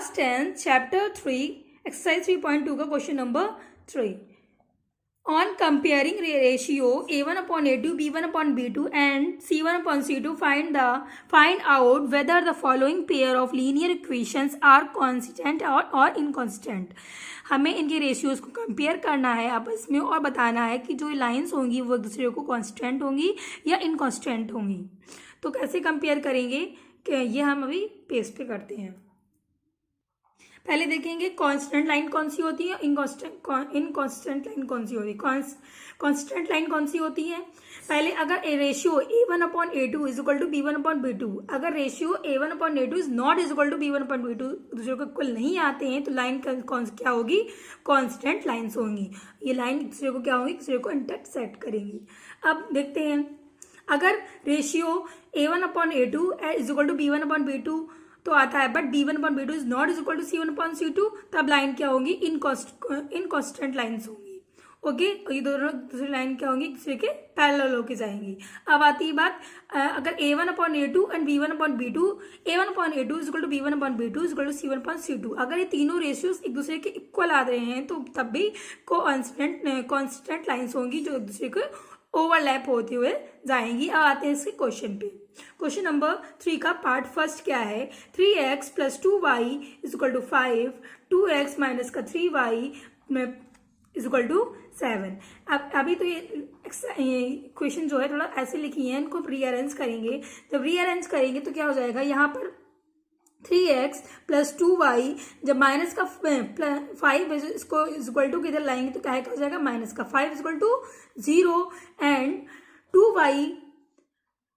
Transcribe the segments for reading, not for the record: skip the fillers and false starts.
Class 10 chapter 3 exercise 3.2 का question number 3 on comparing ratio a1 upon a2 b1 upon b2 and c1 upon c2 find out whether the following pair of linear equations are constant or inconstant। हमें इनके ratios को compare करना है आपस में और बताना है कि जो लाइंस होंगी वो एक दूसरे को कांस्टेंट होंगी या इनकांस्टेंट होंगी। तो कैसे कंपेयर करेंगे कि ये हम अभी पेज पे करते हैं। पहले देखेंगे कांस्टेंट लाइन कौन सी होती है, इनकांस्टेंट लाइन कौन सी होती है। कांस्टेंट लाइन कौन सी होती है, पहले अगर ratio a1 upon a2 is equal to b1 upon b2, अगर ratio a1 upon a2 is not is equal to b1 upon b2 दूसरे को इक्वल नहीं आते हैं तो लाइन क्या होगी, कांस्टेंट लाइन्स होंगी। ये लाइन दूसरे को क्या होंगी, दूसरे को इंटरसेक्ट करेंगी। अब देखते हैं अगर ratio a1 upon a2 is equal to b1 upon b2 तो आता है, but b1 upon b2 is not is equal to c1 upon c2, तब लाइन क्या होंगी, इनकांस्टेंट लाइन्स होंगी। ओके, और ये दोनों दूसरी लाइन क्या होंगी, दूसरे के पैरेलल होके जाएंगी। अब आती है बात, अगर a1 upon a2 and b1 upon b2, a1 upon a2 is equal to b1 upon b2 is equal to c1 upon c2, अगर ये तीनों रेशियोज एक दूसरे के इक्वल आ रहे हैं तो तब भी कांस्टेंट लाइन्स होंगी जो एक दूसरे को ओवरलैप होते हुए जाएंगी। अब आते हैं इसके क्वेश्चन पे। क्वेश्चन नंबर 3 का पार्ट फर्स्ट क्या है, 3x plus 2y is equal to 5, 2x minus का 3y इज इक्वल टू 7। अब अभी तो ये क्वेश्चन जो है थोड़ा ऐसे लिखी है, इनको रीअरेंज करेंगे। जब रीअरेंज करेंगे तो क्या हो जाएगा, यहाँ पर 3x प्लस 2y जब माइनस का 5 इसको इज इक्वल टू किधर लाएंगे तो क्या हो जाएगा, माइनस का 5 is equal to 0 and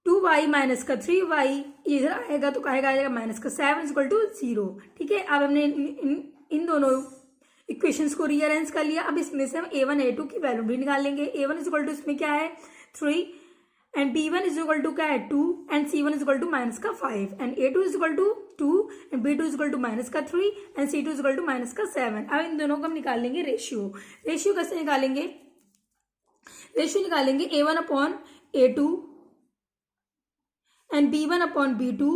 2y minus का 3y इधर आएगा तो क्या आएगा, माइनस का 7 इज इक्वल टू 0। ठीक है, अब हमने इन दोनों इक्वेशंस को रीअरेंज कर लिया। अब इसमें से हम a1 a2 की वैल्यू भी निकाल लेंगे। a1 इज इक्वल टू इसमें क्या है 3 and b1 is equal to क्या है 2 and c1 is equal to minus का 5 and a2 is equal to 2 and b2 is equal to minus का 3 and c2 is equal to minus का 7। अब इन दोनों को हम निकाल लेंगे रेशियो। रेशियो कैसे निकालेंगे, रेशियो निकालेंगे a1 upon a2 and b1 upon b2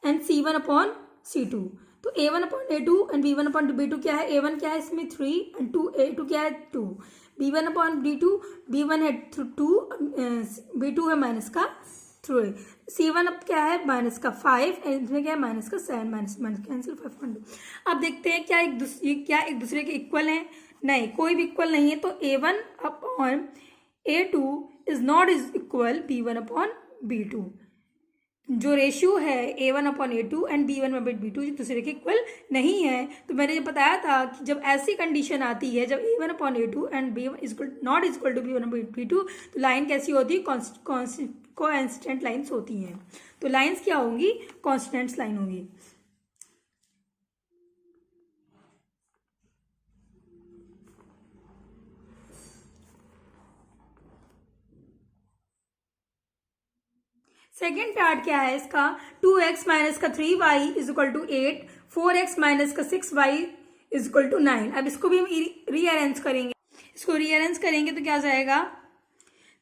and c1 upon c2। तो a1 upon a2 and b1 upon b2 क्या है, a1 क्या है इसमें 3 एंड a2 क्या है 2, b1 अपॉन b2, b1 है 2, b2 है माइनस का 3, c1 अब क्या है माइनस का 5 एंड इसमें क्या है माइनस का 7, माइनस कैंसिल 5.2। अब देखते हैं क्या एक दूसरे के इक्वल हैं, नहीं कोई भी इक्वल नहीं है। तो a1 upon a2 is not is equal b1 upon b2। जो रेशियो है a1 upon a2 and b1 upon b2 दूसरे के इक्वल नहीं है। तो मैंने जब बताया था कि जब ऐसी कंडीशन आती है जब a1 upon a2 and b1 is not is equal to b1 upon b2 तो लाइन कैसी होती है, कांस्टेंट लाइन्स होती हैं। तो लाइन्स क्या होंगी, कांस्टेंट लाइन होंगी। सेकेंड पार्ट क्या है इसका, 2x माइनस का 3y is equal to 8, 4x minus का 6y इज इक्वल टू 9। अब इसको भी हम रीअरेंज करेंगे। इसको रीअरेंज करेंगे तो क्या हो जाएगा,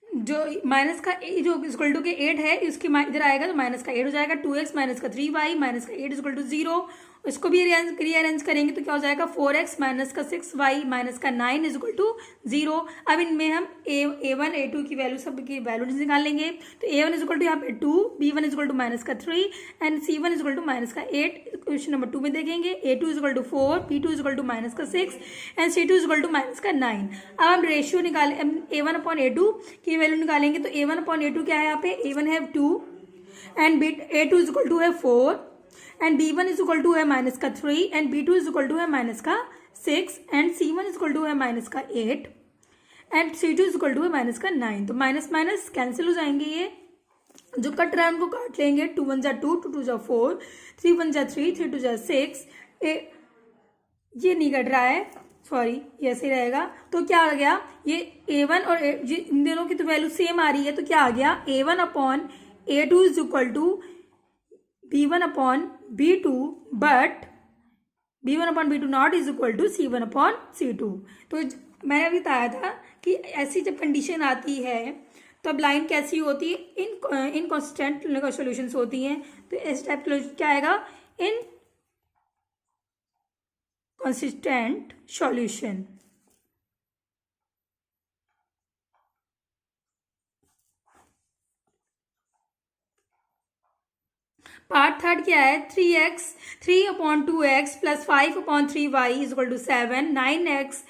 जो माइनस का जो इक्वल टू के 8 है इसके इधर आएगा तो माइनस का 8 हो जाएगा। 2x माइनस का 3y माइनस का 8 इज इक्वल टू 0। इसको भी रीअरेंज करेंगे तो क्या हो जाएगा, 4x माइनस का 6y माइनस का 9 इज इक्वल टू 0। अब इनमें हम a1 a2 की वैल्यू सब की वैल्यू निकालेंगे। तो a1 इज इक्वल टू यहाँ पे 2, b1 is equal to minus का 3 and c1 is equal to minus का 8। क्वेश्चन नंबर 2 में देखेंगे a2 is equal to 4, b2 is equal to minus का 6 and c2 is equal to minus का 9। अब हम रेशियो निकाले, a1 अपॉन a2 की वैल्यू निकालेंगे। तो a1 अपॉन a2 क्या है, यहाँ पे a1 है 2 and a2 is equal to है 4 and b1 is equal to है माइनस का 3 and b2 is equal to है माइनस का 6 and c1 is equal to है माइनस का 8 and c2 is equal to है माइनस का 9। तो माइनस माइनस कैंसिल हो जाएंगे, ये जो कट रहा है उनको काट लेंगे। 2 1 जा 2, 2 2 जा 4, 3 1 जा 3, 3 2 जा 6, ये नहीं कट रहा है, सॉरी ये ऐसे रहेगा। तो क्या आ गया, ये a1 और इन दोनों की तो वैल्यू सेम आ रही है। तो क्या आ गया, a1 upon a2 is equal to b1 upon b2 but b1 upon b2 not is equal to c1 upon c2। तो मैंने अभी बताया था कि ऐसी जब कंडीशन आती है तब लाइन कैसी होती है, इनकॉन्स्टेंट सॉल्यूशंस होती हैं। तो इस टाइप का क्या आएगा, consistent solution. पार्ट थर्ड क्या है, 3/2x plus 5/3y is equal to 7, 9x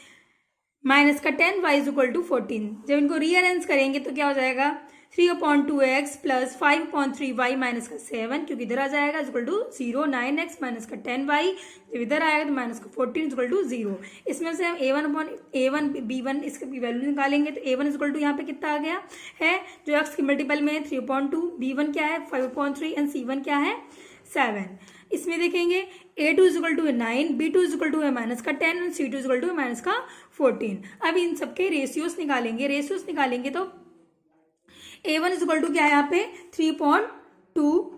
minus का 10y इज इक्वल टू 14. जब इनको रीअरेंज करेंगे तो क्या हो जाएगा, 3/2x प्लस 5/3y माइनस का 7, क्योंकि इधर आ जाएगा is equal to 0, 9x minus का 10y, जब इधर आएगा तो माइनस का 14 इज इक्वल टू 0. इसमें से हम a1 b1 इसकी वैल्यू निकालेंगे तो a1 इज इक्वल टू यहाँ पे कितना आ गया है, जो x की मल्टीपल में है 3/2, b1 क्या है 5/3 एंड c1 क्या है 7. इसमें देखेंगे a2 is equal to 9, b2 is equal to है माइनस का 10 और c2 इज इक्वल टू है माइनस का 14. अब इन सबके रेशियोस निकालेंगे तो a1 इज इक्वल टू क्या है यहाँ पे 3/2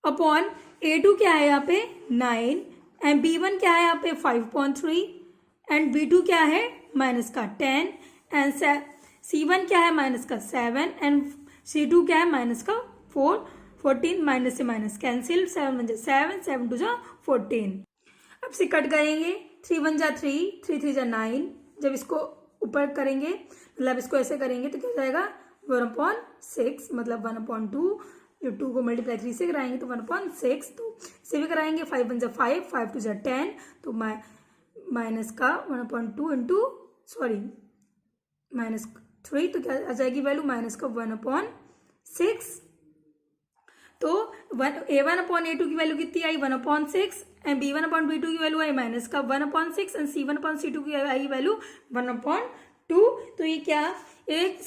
अपॉन a2 क्या है यहाँ पे 9 एंड b1 क्या है यहाँ पे 5/3 एंड b2 क्या है माइनस का 10 एंड c1 क्या है माइनस का 7 एंड c2 क्या है माइनस का 14. माइनस से माइनस कैंसिल, 7 1 7, 7 2 14. अब से कट करेंगे, 3 1 3, 3 3 9. जब इसको ऊपर करेंगे मतलब इसको ऐसे करेंगे तो क्या हो जाएगा 1/6, मतलब 1/2. जो 2 को मल्टीप्लाई 3 से कराएंगे तो 1/6. तो इसे भी कराएंगे, 5 1 5, 5 2 10, तो माइनस का 1/2 इंटू माइनस 3, तो क्या आ जाएगी वैल्यू माइनस का 1/6. तो a1/a2 की वैल्यू कितनी आई 1/6 एंड b1/b2 की वैल्यू आई माइनस का 1/6 एंड c1/c2 की आई वैल्यू 1/2. तो ये क्या एक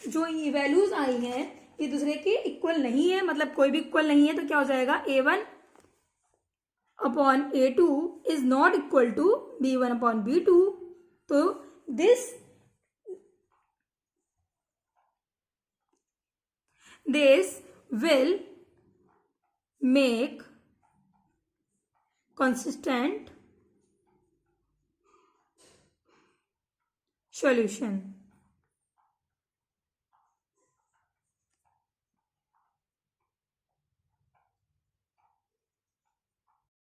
जो ये वैल्यूज आई हैं ये दूसरे के इक्वल नहीं है, मतलब कोई भी इक्वल नहीं है. तो क्या हो जाएगा a1/a2 is not equal to b1/b2. तो this will make consistent solution.